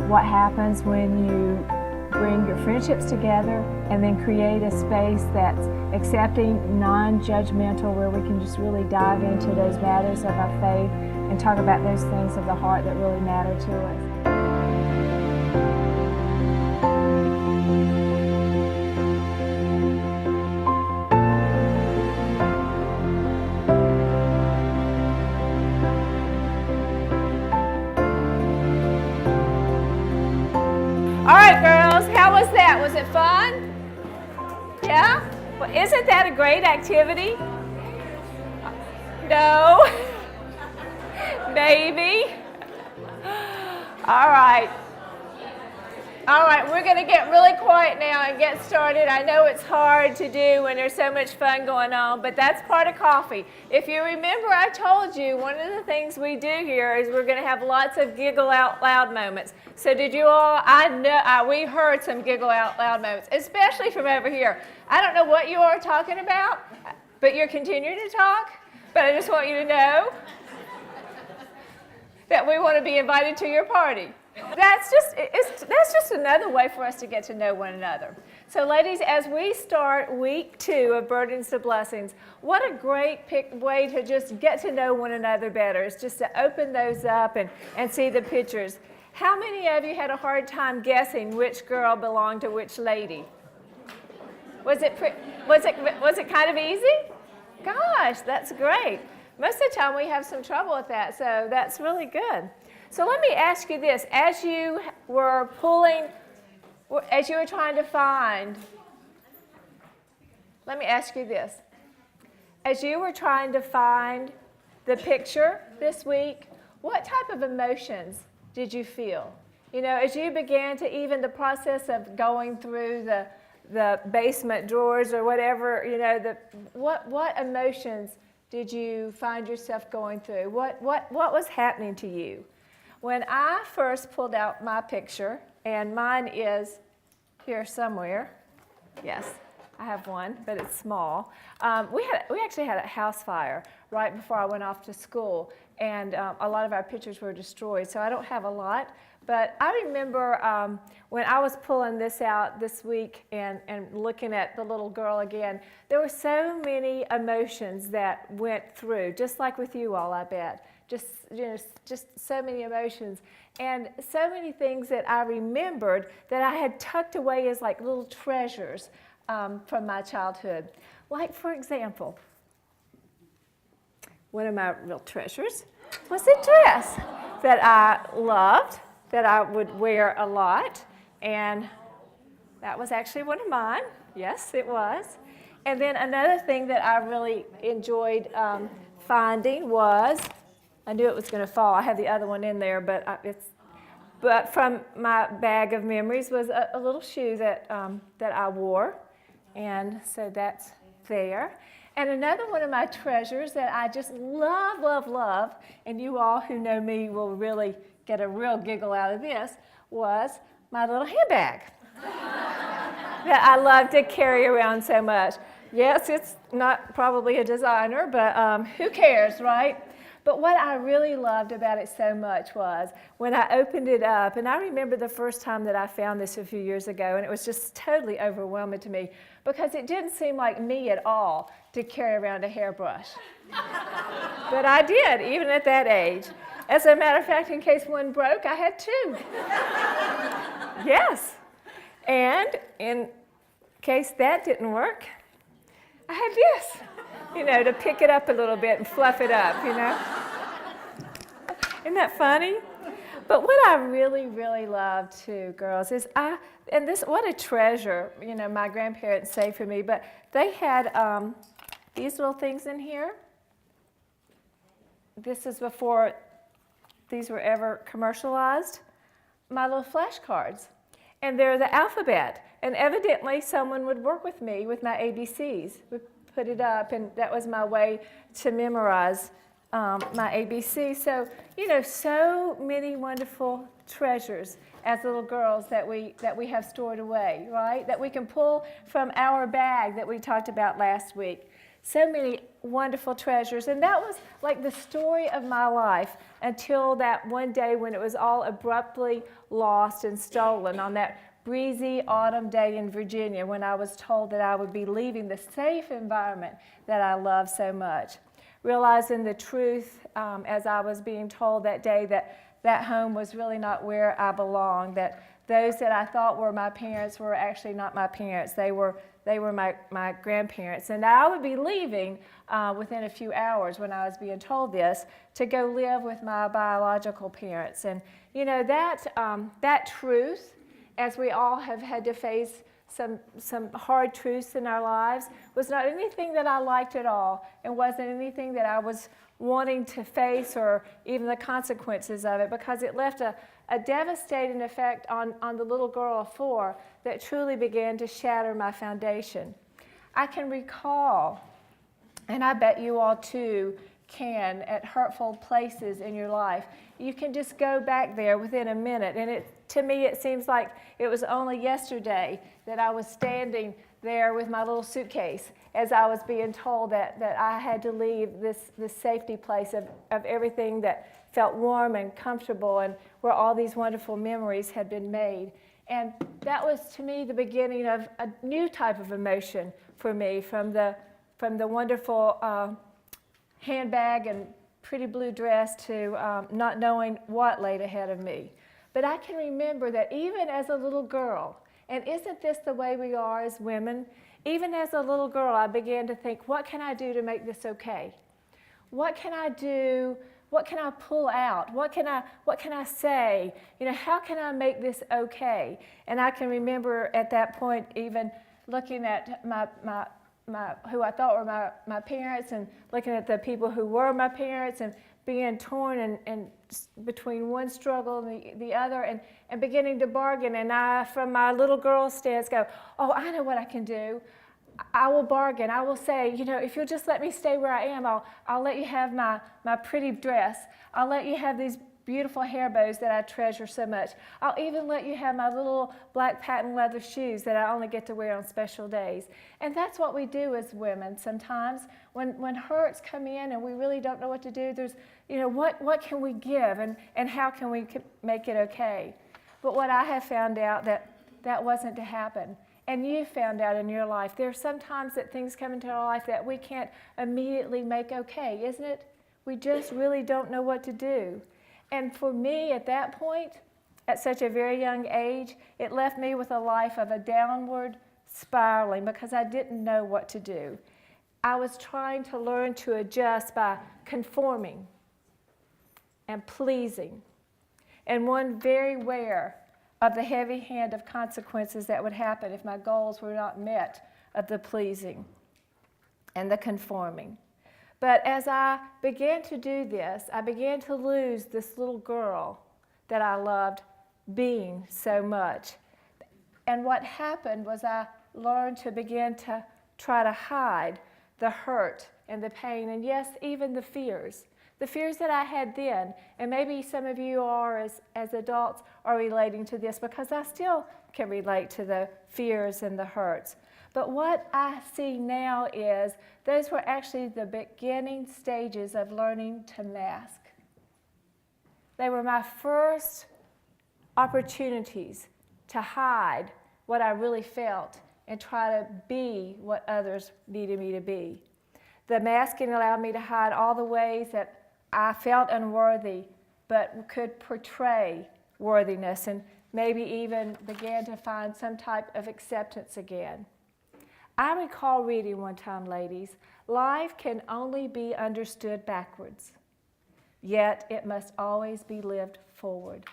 what happens when you bring your friendships together and then create a space that's accepting, non-judgmental, where we can just really dive into those matters of our faith and talk about those things of the heart that really matter to us. All right, girls, how was that? Was it fun? Yeah? Well, isn't that a great activity? No? Maybe? All right. All right, we're going to get really quiet now and get started. I know it's hard to do when there's so much fun going on, but that's part of coffee. If you remember, I told you one of the things we do here is we're going to have lots of giggle out loud moments. So did you all, I know, we heard some giggle out loud moments, especially from over here. I don't know what you are talking about, but you're continuing to talk. But I just want you to know that we want to be invited to your party. That's just another way for us to get to know one another. So ladies, as we start week 2 of Burdens to Blessings, what a great way to just get to know one another better is just to open those up and see the pictures. How many of you had a hard time guessing which girl belonged to which lady? Was it kind of easy? Gosh, that's great. Most of the time we have some trouble with that, so that's really good. So let me ask you this. As you were trying to find, let me ask you this. As you were trying to find the picture this week, what type of emotions did you feel? You know, as you began to even the process of going through the basement drawers or whatever, you know, what emotions did you find yourself going through? What was happening to you? When I first pulled out my picture, and mine is here somewhere. Yes, I have one, but it's small. We actually had a house fire right before I went off to school, and a lot of our pictures were destroyed, so I don't have a lot. But I remember when I was pulling this out this week and looking at the little girl again, there were so many emotions that went through, just like with you all, I bet. Just so many emotions and so many things that I remembered that I had tucked away as like little treasures from my childhood. Like, for example, one of my real treasures was a dress that I loved, that I would wear a lot, and that was actually one of mine. Yes, it was. And then another thing that I really enjoyed finding was, I knew it was going to fall. I had the other one in there, but from my bag of memories was a little shoe that I wore, and so that's there. And another one of my treasures that I just love, love, love, and you all who know me will really get a real giggle out of this, was my little handbag that I love to carry around so much. Yes, it's not probably a designer, but who cares, right? But what I really loved about it so much was when I opened it up, and I remember the first time that I found this a few years ago, and it was just totally overwhelming to me because it didn't seem like me at all to carry around a hairbrush. But I did, even at that age. As a matter of fact, in case one broke, I had 2. Yes. And in case that didn't work, I had this. You know, to pick it up a little bit and fluff it up, you know? Isn't that funny? But what I really, really love too, girls, is what a treasure, you know, my grandparents say for me, but they had these little things in here. This is before these were ever commercialized. My little flashcards. And they're the alphabet. And evidently someone would work with me with my ABCs. Put it up, and that was my way to memorize my ABC. So, you know, so many wonderful treasures as little girls that we have stored away, right? That we can pull from our bag that we talked about last week. So many wonderful treasures. And that was like the story of my life until that one day when it was all abruptly lost and stolen on that breezy autumn day in Virginia when I was told that I would be leaving the safe environment that I love so much. Realizing the truth as I was being told that day that that home was really not where I belonged, that those that I thought were my parents were actually not my parents. They were my grandparents. And I would be leaving within a few hours when I was being told this to go live with my biological parents. And you know, that truth, as we all have had to face some hard truths in our lives, was not anything that I liked at all, and wasn't anything that I was wanting to face or even the consequences of it, because it left a devastating effect on the little girl of 4 that truly began to shatter my foundation. I can recall, and I bet you all too can, at hurtful places in your life, you can just go back there within a minute. And to me, it seems like it was only yesterday that I was standing there with my little suitcase as I was being told that I had to leave this safety place of everything that felt warm and comfortable and where all these wonderful memories had been made. And that was, to me, the beginning of a new type of emotion for me, from the wonderful handbag and pretty blue dress to not knowing what laid ahead of me. But I can remember that even as a little girl, and isn't this the way we are as women? Even as a little girl, I began to think, what can I do to make this okay? What can I do? What can I pull out? What can I say? You know, how can I make this okay? And I can remember at that point even looking at my who I thought were my parents, and looking at the people who were my parents, and being torn and between one struggle and the other, and beginning to bargain. And I, from my little girl stance, go, oh, I know what I can do. I will bargain. I will say, you know, if you'll just let me stay where I am, I'll let you have my pretty dress. I'll let you have these beautiful hair bows that I treasure so much. I'll even let you have my little black patent leather shoes that I only get to wear on special days. And that's what we do as women sometimes. When hurts come in and we really don't know what to do, there's, you know, what can we give and how can we make it okay? But what I have found out that wasn't to happen. And you found out in your life, there are sometimes that things come into our life that we can't immediately make okay, isn't it? We just really don't know what to do. And for me, at that point, at such a very young age, it left me with a life of a downward spiraling because I didn't know what to do. I was trying to learn to adjust by conforming and pleasing, and one very aware of the heavy hand of consequences that would happen if my goals were not met of the pleasing and the conforming. But as I began to do this, I began to lose this little girl that I loved being so much. And what happened was I learned to begin to try to hide the hurt and the pain, and yes, even the fears that I had then. And maybe some of you are, as adults, are relating to this, because I still can relate to the fears and the hurts. But what I see now is those were actually the beginning stages of learning to mask. They were my first opportunities to hide what I really felt and try to be what others needed me to be. The masking allowed me to hide all the ways that I felt unworthy, but could portray worthiness, and maybe even began to find some type of acceptance again. I recall reading one time, ladies, life can only be understood backwards, yet it must always be lived forward.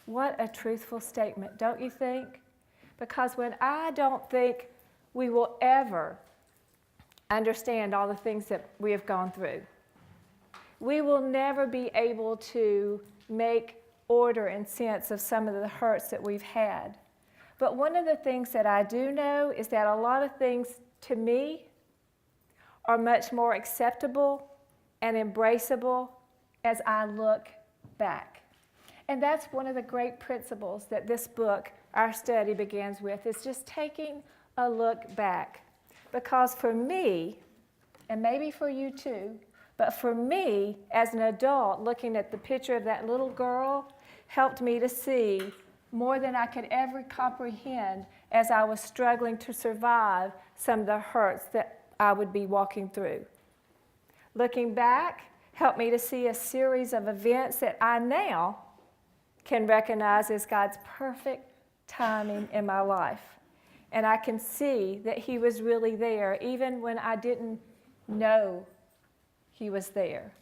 What a truthful statement, don't you think? Because when I don't think we will ever understand all the things that we have gone through, we will never be able to make order and sense of some of the hurts that we've had. But one of the things that I do know is that a lot of things to me are much more acceptable and embraceable as I look back. And that's one of the great principles that this book, our study, begins with, is just taking a look back. Because for me, and maybe for you too, but for me, as an adult, looking at the picture of that little girl helped me to see more than I could ever comprehend as I was struggling to survive some of the hurts that I would be walking through. Looking back helped me to see a series of events that I now can recognize as God's perfect timing in my life. And I can see that He was really there, even when I didn't know He was there.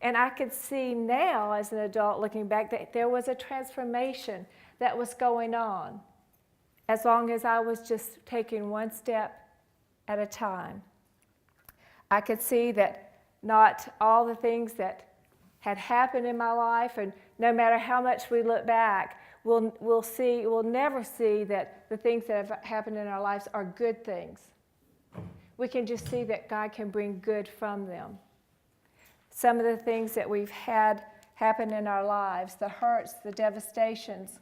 And I could see now, as an adult looking back, that there was a transformation that was going on, as long as I was just taking one step at a time. I could see that not all the things that had happened in my life, and no matter how much we look back, we'll never see that the things that have happened in our lives are good things. We can just see that God can bring good from them. Some of the things that we've had happen in our lives, the hurts, the devastations,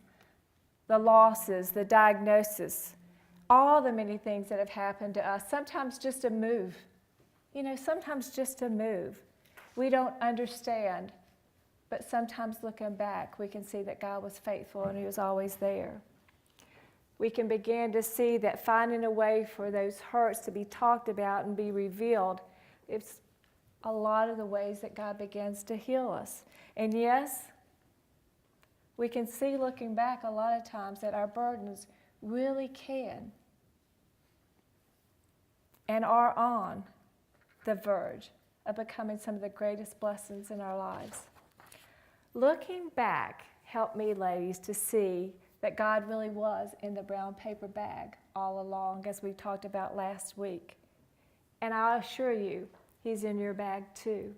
the losses, the diagnosis, all the many things that have happened to us, sometimes just a move. Sometimes just a move. We don't understand, but sometimes looking back, we can see that God was faithful and He was always there. We can begin to see that finding a way for those hurts to be talked about and be revealed, it's a lot of the ways that God begins to heal us. And yes, we can see looking back a lot of times that our burdens really can and are on the verge of becoming some of the greatest blessings in our lives. Looking back helped me, ladies, to see that God really was in the brown paper bag all along, as we talked about last week. And I assure you, He's in your bag too.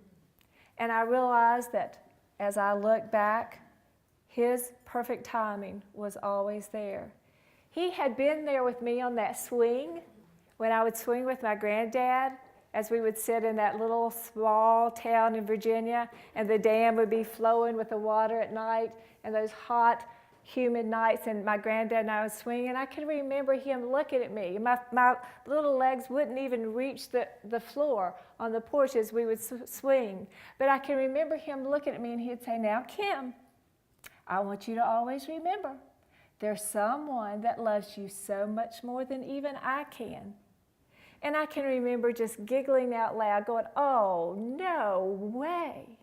And I realized that as I look back, His perfect timing was always there. He had been there with me on that swing when I would swing with my granddad, as we would sit in that little small town in Virginia, and the dam would be flowing with the water at night, and those hot, humid nights, and my granddad and I would swing, and I can remember him looking at me. My little legs wouldn't even reach the floor on the porch as we would swing. But I can remember him looking at me, and he'd say, "Now, Kim, I want you to always remember, there's someone that loves you so much more than even I can." And I can remember just giggling out loud, going, "Oh, no way."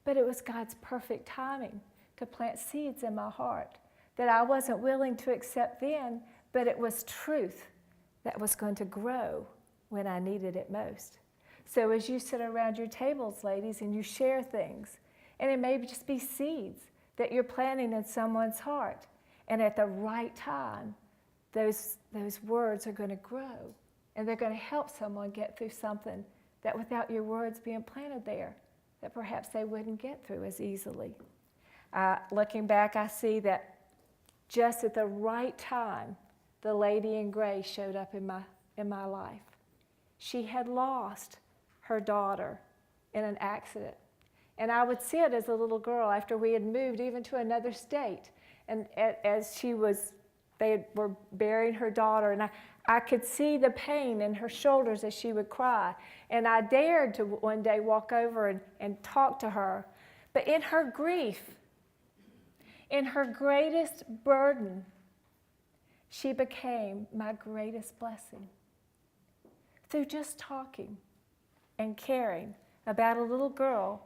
But it was God's perfect timing to plant seeds in my heart that I wasn't willing to accept then, but it was truth that was going to grow when I needed it most. So as you sit around your tables, ladies, and you share things, and it may just be seeds that you're planting in someone's heart, and at the right time, those words are going to grow, and they're going to help someone get through something that without your words being planted there, that perhaps they wouldn't get through as easily. Looking back, I see that just at the right time, the lady in gray showed up in my life. She had lost her daughter in an accident. And I would see it as a little girl after we had moved even to another state. And as they were burying her daughter, and I could see the pain in her shoulders as she would cry. And I dared to one day walk over and talk to her. But in her grief, in her greatest burden, she became my greatest blessing. Through just talking and caring about a little girl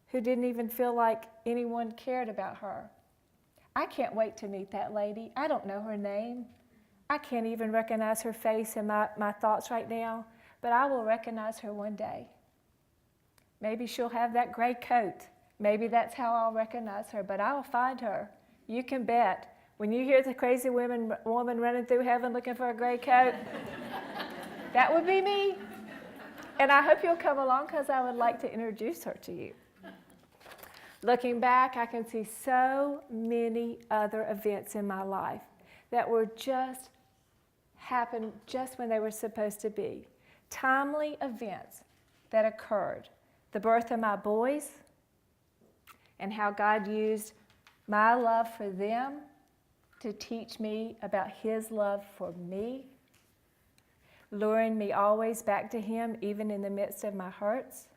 who didn't even feel like anyone cared about her. I can't wait to meet that lady. I don't know her name. I can't even recognize her face in my thoughts right now, but I will recognize her one day. Maybe she'll have that gray coat. Maybe that's how I'll recognize her, but I'll find her. You can bet. When you hear the crazy woman running through heaven looking for a gray coat, that would be me. And I hope you'll come along because I would like to introduce her to you. Looking back, I can see so many other events in my life that were just happened just when they were supposed to be. Timely events that occurred. The birth of my boys, and how God used my love for them to teach me about His love for me. luring me always back to Him, even in the midst of my hurts.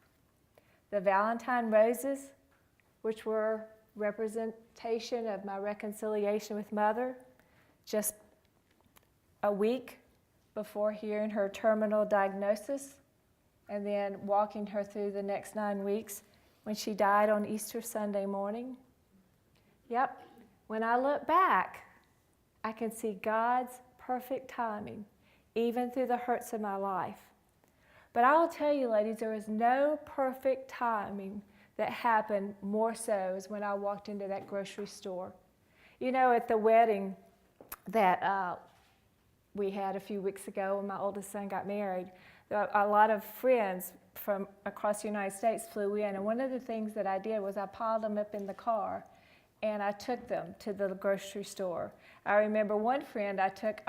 The Valentine roses, which were representation of my reconciliation with Mother, just a week before hearing her terminal diagnosis, and then walking her through the next 9 weeks when she died on Easter Sunday morning. Yep, when I look back, I can see God's perfect timing, even through the hurts of my life. But I will tell you, ladies, there is no perfect timing that happened more so as when I walked into that grocery store. You know, at the wedding that we had a few weeks ago when my oldest son got married, a lot of friends from across the United States flew in, and one of the things that I did was I piled them up in the car and I took them to the grocery store. I remember one friend I took,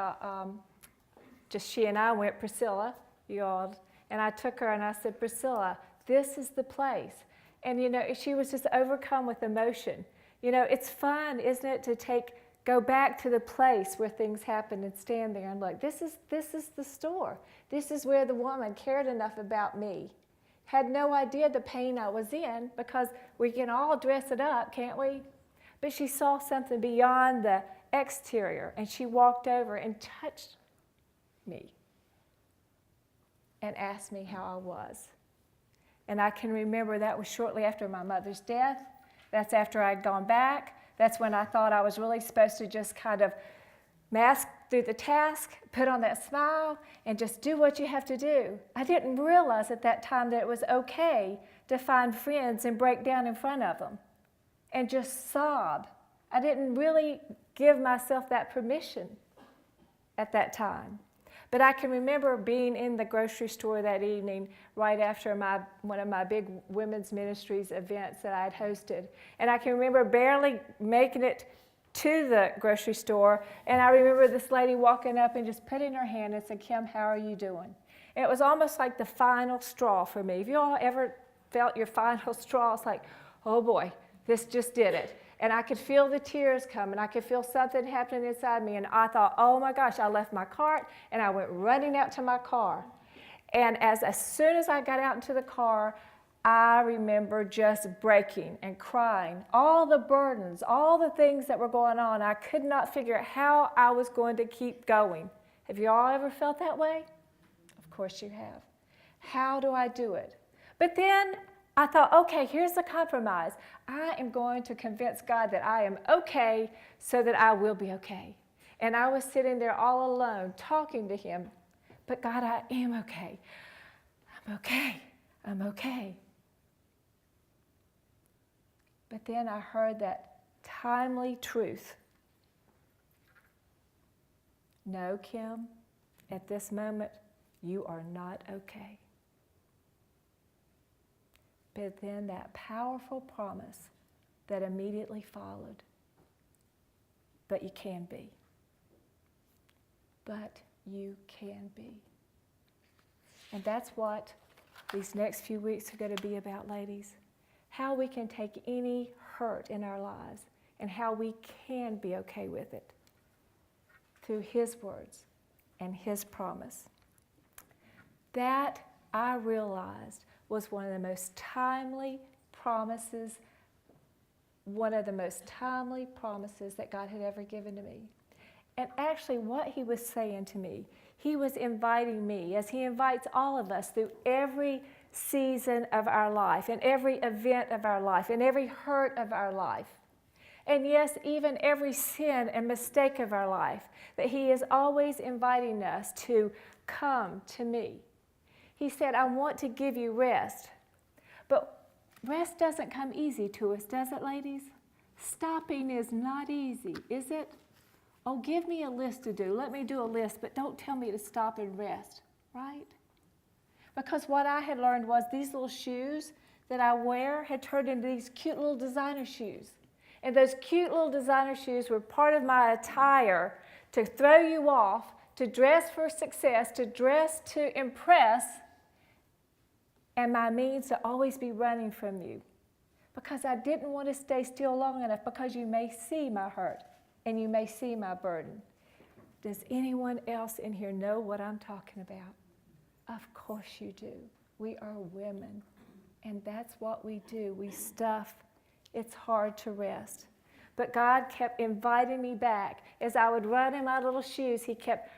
just she and I went, Priscilla, you all, and I took her and I said, Priscilla, this is the place. And you know, she was just overcome with emotion. You know, it's fun, isn't it, to go back to the place where things happen and stand there and look. This is the store. This is where the woman cared enough about me. Had no idea the pain I was in, because we can all dress it up, can't we? But she saw something beyond the exterior, and she walked over and touched me and asked me how I was. And I can remember that was shortly after my mother's death. That's after I'd gone back. That's when I thought I was really supposed to just kind of mask through the task, put on that smile, and just do what you have to do. I didn't realize at that time that it was okay to find friends and break down in front of them and just sob. I didn't really give myself that permission at that time. But I can remember being in the grocery store that evening right after one of my big women's ministries events that I had hosted. And I can remember barely making it to the grocery store, and I remember this lady walking up and just putting her hand and said, Kim, how are you doing? And it was almost like the final straw for me. Have you all ever felt your final straw? It's like, oh boy, this just did it. And I could feel the tears coming. I could feel something happening inside me. And I thought, oh my gosh, I left my cart and I went running out to my car. And as soon as I got out into the car, I remember just breaking and crying. All the burdens, all the things that were going on, I could not figure out how I was going to keep going. Have you all ever felt that way? Of course you have. How do I do it? But then I thought, okay, here's the compromise. I am going to convince God that I am okay so that I will be okay. And I was sitting there all alone talking to Him. But God, I am okay. I'm okay. I'm okay. But then I heard that timely truth. No, Kim, at this moment, you are not okay. But then that powerful promise that immediately followed. But you can be. But you can be. And that's what these next few weeks are going to be about, ladies. How we can take any hurt in our lives and how we can be okay with it through His words and His promise. That, I realized, was one of the most timely promises, that God had ever given to me. And actually what He was saying to me, He was inviting me, as He invites all of us through every season of our life, and every event of our life, and every hurt of our life. And yes, even every sin and mistake of our life, that He is always inviting us to come to me. He said, I want to give you rest. But rest doesn't come easy to us, does it, ladies? Stopping is not easy, is it? Oh, give me a list to do. Let me do a list, but don't tell me to stop and rest, right? Because what I had learned was these little shoes that I wear had turned into these cute little designer shoes. And those cute little designer shoes were part of my attire to throw you off, to dress for success, to dress to impress, and my means to always be running from you. Because I didn't want to stay still long enough, because you may see my hurt and you may see my burden. Does anyone else in here know what I'm talking about? Of course you do. We are women, and that's what we do. We stuff. It's hard to rest. But God kept inviting me back. As I would run in my little shoes, he kept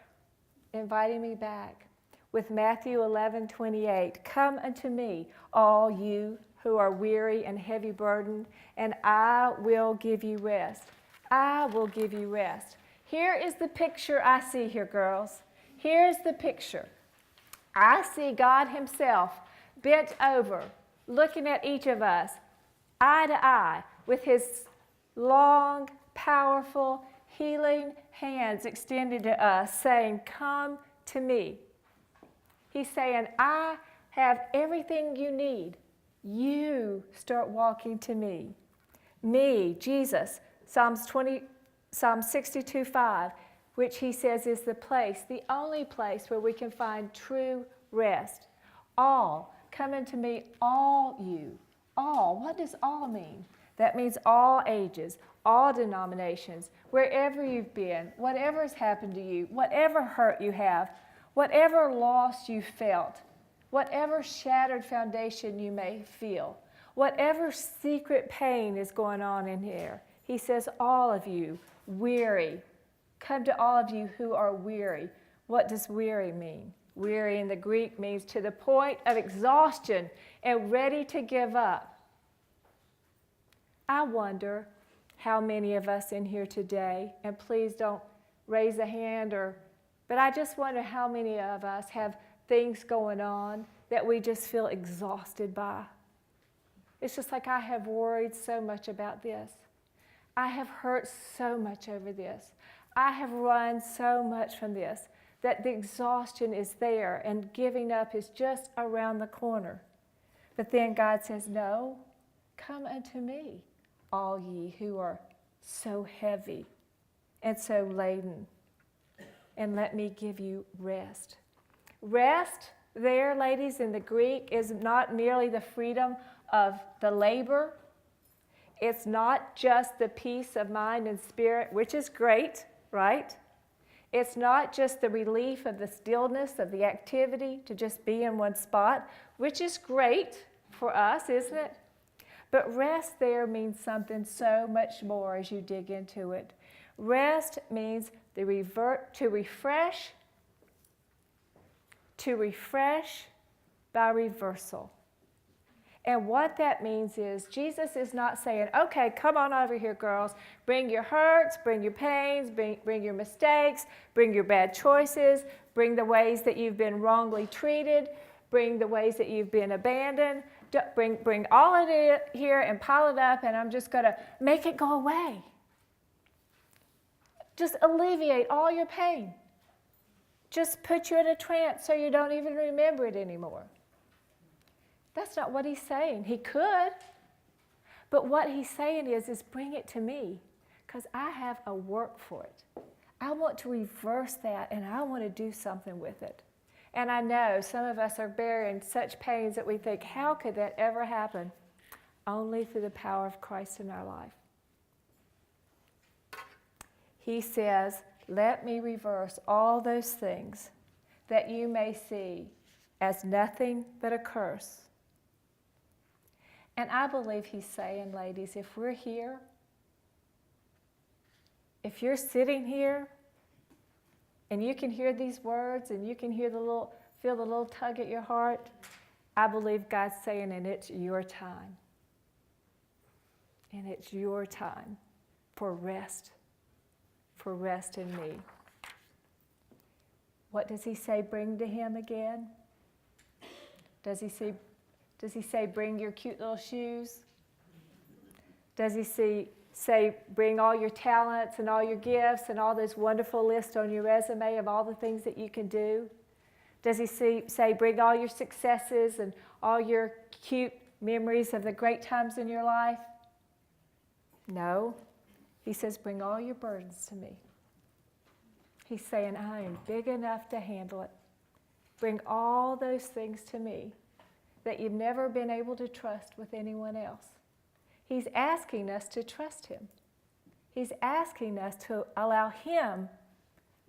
inviting me back. With Matthew 11:28, come unto me, all you who are weary and heavy burdened, and I will give you rest. I will give you rest. Here is the picture I see here, girls. Here's the picture. I see God himself bent over, looking at each of us, eye to eye, with his long, powerful, healing hands extended to us, saying, come to me. He's saying, I have everything you need. You start walking to me. Me, Jesus, Psalm 62:5, which he says is the place, the only place where we can find true rest. All, come unto me, all you. All, what does all mean? That means all ages, all denominations, wherever you've been, whatever has happened to you, whatever hurt you have, whatever loss you felt, whatever shattered foundation you may feel, whatever secret pain is going on in here. He says, all of you, weary. Come to all of you who are weary. What does weary mean? Weary in the Greek means to the point of exhaustion and ready to give up. I wonder how many of us in here today, and please don't raise a hand, but I just wonder how many of us have things going on that we just feel exhausted by. It's just like I have worried so much about this. I have hurt so much over this. I have run so much from this that the exhaustion is there and giving up is just around the corner. But then God says, no, come unto me, all ye who are so heavy and so laden, and let me give you rest. Rest there, ladies, in the Greek is not merely the freedom of the labor. It's not just the peace of mind and spirit, which is great, right? It's not just the relief of the stillness of the activity to just be in one spot, which is great for us, isn't it? But rest there means something so much more as you dig into it. Rest means to refresh by reversal. And what that means is Jesus is not saying, okay, come on over here, girls. Bring your hurts, bring your pains, bring your mistakes, bring your bad choices, bring the ways that you've been wrongly treated, bring the ways that you've been abandoned. Bring all of it here and pile it up, and I'm just going to make it go away. Just alleviate all your pain. Just put you in a trance so you don't even remember it anymore. That's not what he's saying. He could. But what he's saying is bring it to me, because I have a work for it. I want to reverse that, and I want to do something with it. And I know some of us are bearing such pains that we think, how could that ever happen? Only through the power of Christ in our life. He says, let me reverse all those things that you may see as nothing but a curse. And I believe he's saying, ladies, if we're here, if you're sitting here, and you can hear these words, and you can hear feel the little tug at your heart, I believe God's saying, and it's your time. And it's your time for rest in me. What does he say, bring to him again? Does he say, bring your cute little shoes? Does he say, bring all your talents and all your gifts and all those wonderful lists on your resume of all the things that you can do? Does he say, bring all your successes and all your cute memories of the great times in your life? No. He says, bring all your burdens to me. He's saying, I am big enough to handle it. Bring all those things to me that you've never been able to trust with anyone else. He's asking us to trust him. He's asking us to allow him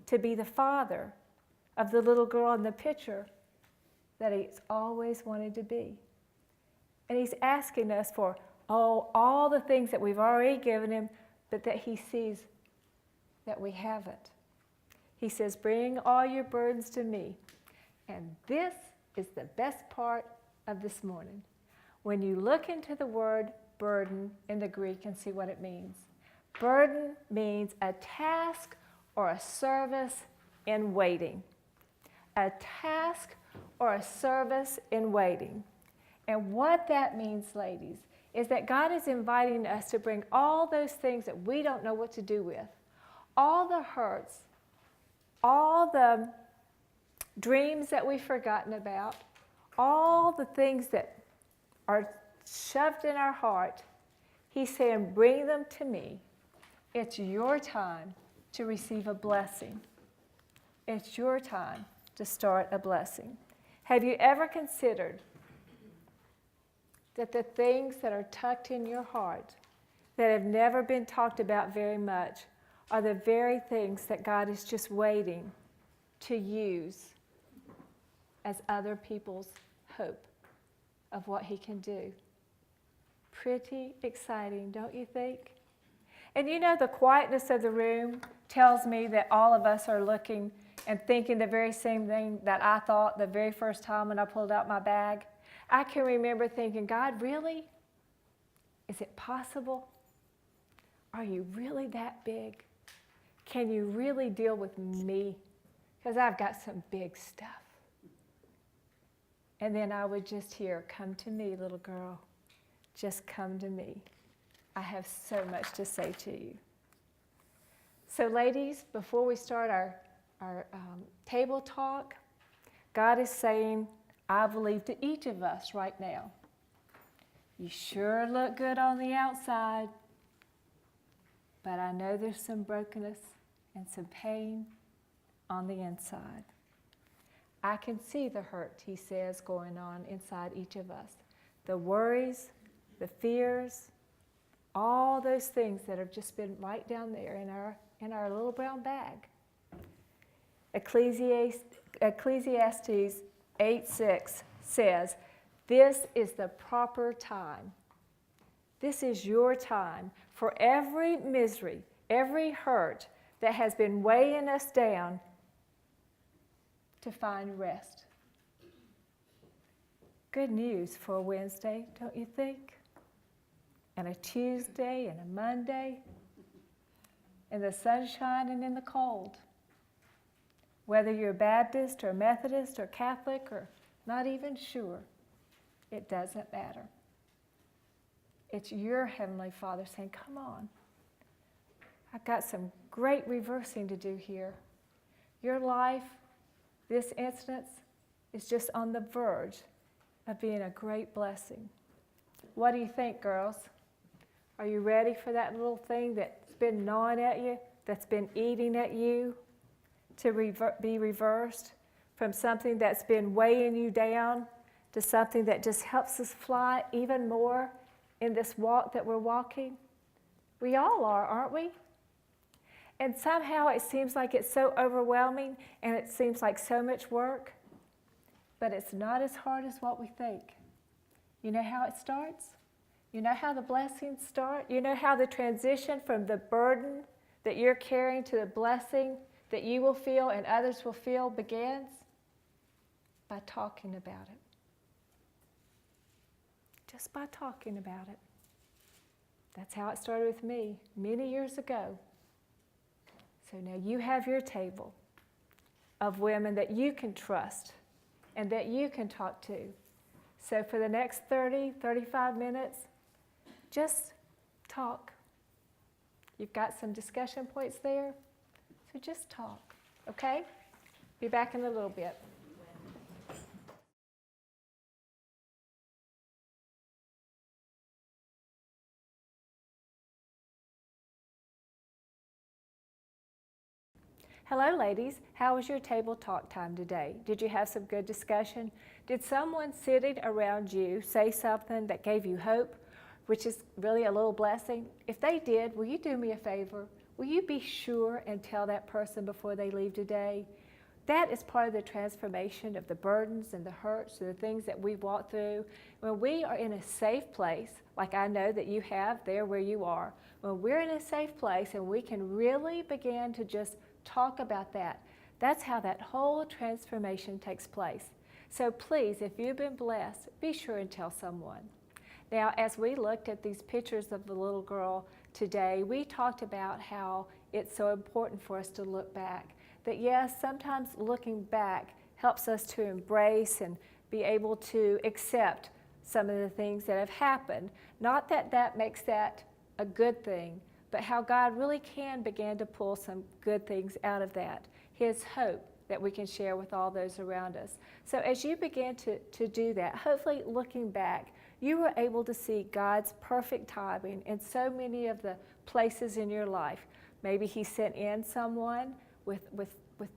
to be the father of the little girl in the picture that he's always wanted to be. And he's asking us for all the things that we've already given him, but that he sees that we haven't. He says, bring all your burdens to me. And this is the best part of this morning. When you look into the word burden in the Greek and see what it means. Burden means a task or a service in waiting. A task or a service in waiting. And what that means, ladies, is that God is inviting us to bring all those things that we don't know what to do with, all the hurts, all the dreams that we've forgotten about, all the things that are shoved in our heart. He's saying, bring them to me. It's your time to receive a blessing. It's your time to start a blessing. Have you ever considered that the things that are tucked in your heart that have never been talked about very much are the very things that God is just waiting to use as other people's hope of what he can do? Pretty exciting, don't you think? And you know, the quietness of the room tells me that all of us are looking and thinking the very same thing that I thought the very first time when I pulled out my bag. I can remember thinking, God, really? Is it possible? Are you really that big? Can you really deal with me? Because I've got some big stuff. And then I would just hear, come to me, little girl. Just come to me. I have so much to say to you. So ladies, before we start our table talk, God is saying, I believe to each of us right now, you sure look good on the outside, but I know there's some brokenness and some pain on the inside. I can see the hurt, he says, going on inside each of us. The worries, the fears, all those things that have just been right down there in our little brown bag. Ecclesiastes 8:6 says, this is the proper time. This is your time for every misery, every hurt that has been weighing us down to find rest. Good news for a Wednesday, don't you think? And a Tuesday and a Monday, in the sunshine and in the cold. Whether you're Baptist or Methodist or Catholic or not even sure, it doesn't matter. It's your Heavenly Father saying, come on. I've got some great reversing to do here. Your life, this instance, is just on the verge of being a great blessing. What do you think, girls? Are you ready for that little thing that's been gnawing at you, that's been eating at you, to be reversed from something that's been weighing you down to something that just helps us fly even more in this walk that we're walking? We all are, aren't we? And somehow it seems like it's so overwhelming and it seems like so much work, but it's not as hard as what we think. You know how it starts? You know how the blessings start? You know how the transition from the burden that you're carrying to the blessing that you will feel and others will feel begins? By talking about it. Just by talking about it. That's how it started with me many years ago. So now you have your table of women that you can trust and that you can talk to. So for the next 30, 35 minutes, just talk. You've got some discussion points there, so just talk, okay? Be back in a little bit. Hello, ladies. How was your table talk time today? Did you have some good discussion? Did someone sitting around you say something that gave you hope, which is really a little blessing? If they did, will you do me a favor? will you be sure and tell that person before they leave today? That is part of the transformation of the burdens and the hurts and the things that we walk through. When we are in a safe place, like I know that you have there where you are, when we're in a safe place and we can really begin to just talk about that, that's how that whole transformation takes place. So please, if you've been blessed, be sure and tell someone. Now, as we looked at these pictures of the little girl today, we talked about how it's so important for us to look back. That yes, sometimes looking back helps us to embrace and be able to accept some of the things that have happened. Not that that makes that a good thing, but how God really can begin to pull some good things out of that. His hope that we can share with all those around us. So as you begin to do that, hopefully looking back, you were able to see God's perfect timing in so many of the places in your life. Maybe He sent in someone with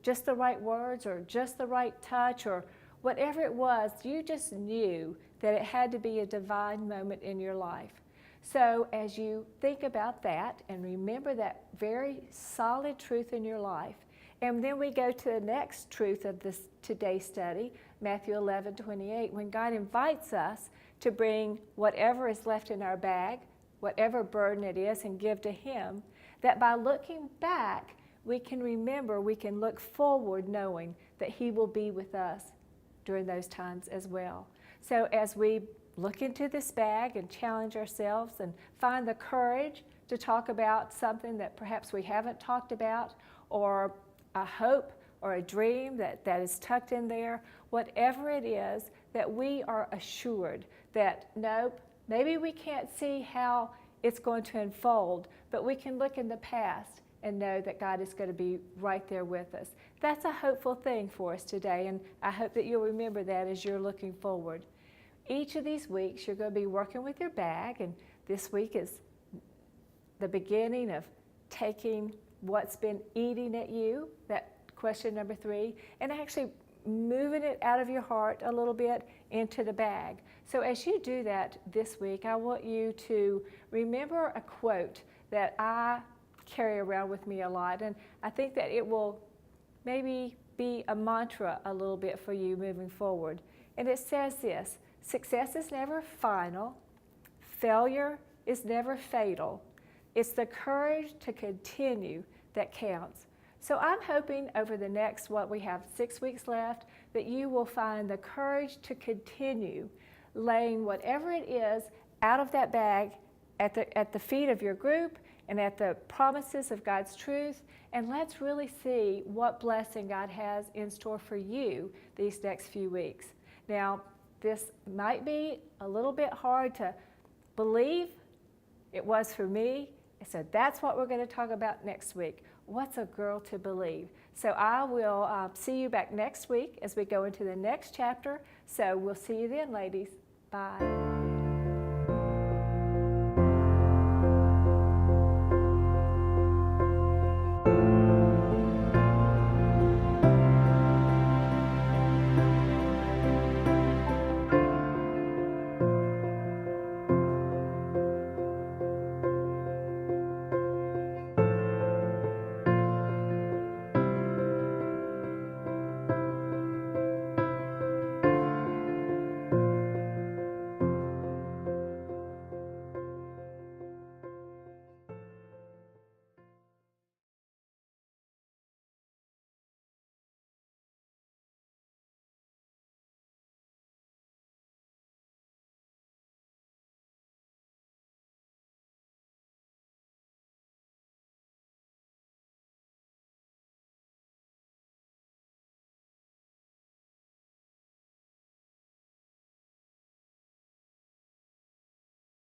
just the right words or just the right touch or whatever it was, you just knew that it had to be a divine moment in your life. So as you think about that and remember that very solid truth in your life, and then we go to the next truth of this today's study, Matthew 11:28, when God invites us to bring whatever is left in our bag, whatever burden it is, and give to Him, that by looking back, we can remember, we can look forward knowing that He will be with us during those times as well. So as we look into this bag and challenge ourselves and find the courage to talk about something that perhaps we haven't talked about, or a hope or a dream that is tucked in there, whatever it is, that we are assured that, nope, maybe we can't see how it's going to unfold, but we can look in the past and know that God is going to be right there with us. That's a hopeful thing for us today, and I hope that you'll remember that as you're looking forward. Each of these weeks, you're going to be working with your bag, and this week is the beginning of taking what's been eating at you, that question number 3, and actually moving it out of your heart a little bit into the bag. So as you do that this week, I want you to remember a quote that I carry around with me a lot, and I think that it will maybe be a mantra a little bit for you moving forward. And it says this: success is never final, failure is never fatal. It's the courage to continue that counts. So I'm hoping over the next, we have 6 weeks left, that you will find the courage to continue laying whatever it is out of that bag at the feet of your group and at the promises of God's truth, and let's really see what blessing God has in store for you these next few weeks. Now, this might be a little bit hard to believe. It was for me. So that's what we're going to talk about next week. What's a girl to believe? So I will see you back next week as we go into the next chapter. So we'll see you then, ladies. Bye.